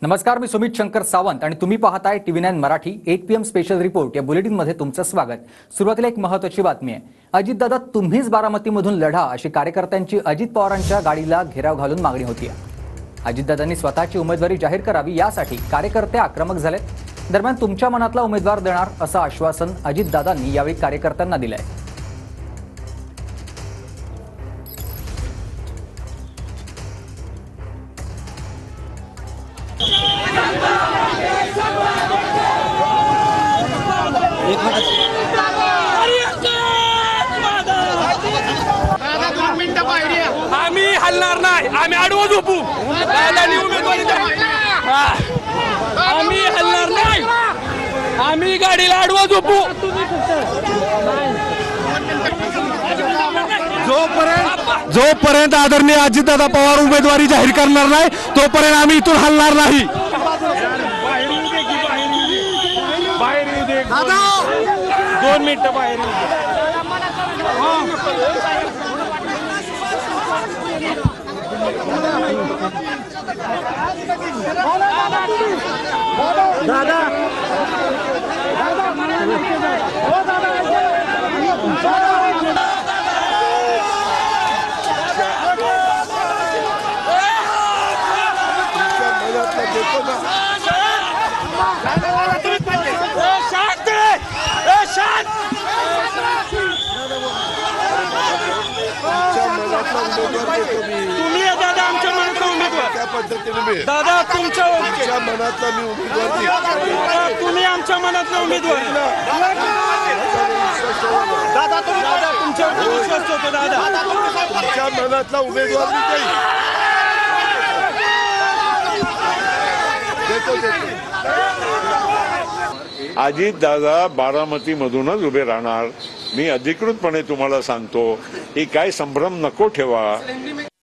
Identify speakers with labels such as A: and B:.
A: नमस्कार, मी सुमित शंकर सावंत आणि तुम्ही पाहताय TV9 Marathi 8 PM special report या बुलेटिनमध्ये तुमचं स्वागत। सुरुवातीला एक महत्त्वाची बातमी आहे। अजितदादा तुम्हीच बारामतीमधून लढा अशी कार्यकर्त्यांची अजित पवारांच्या गाडीला घेराव घालून मागणी होती। अजितदादांनी स्वतःची उमेदवारी जाहीर करावी यासाठी कार्यकर्ते आक्रमक झालेत। दरम्यान तुमच्या मनातला उमेदवार देणार असं आश्वासन अजितदादांनी यावेळी कार्यकर्त्यांना दिलंय।
B: आम्ही हलणार नाही, आम्ही आडवं झोपू, आम्ही हलणार नाही, आम्ही गाडीला आडवं झोपू।
C: जोपर्यंत आदरणीय अजितदादा पवार उमेदवारी जाहीर करणार नाही तोपर्यंत आम्ही इथून हलणार नाही।
B: दादा 2 मिनिटं बाहेर दादा तुम्ही दादा आमच्या मनातला उमेदवार त्या पद्धतीने दादा तुमच्या मनातला मी उमेदवार तुम्ही आमच्या मनातला उमेदवार दादा तुमच्या विश्वास होतो दादा तुमच्या मनातला उमेदवार
D: अजितदादा बारामतीमधूनच उभे राहणार। मी अधिकृतपणे तुम्हाला सांगतो, ही काय संभ्रम नको ठेवा।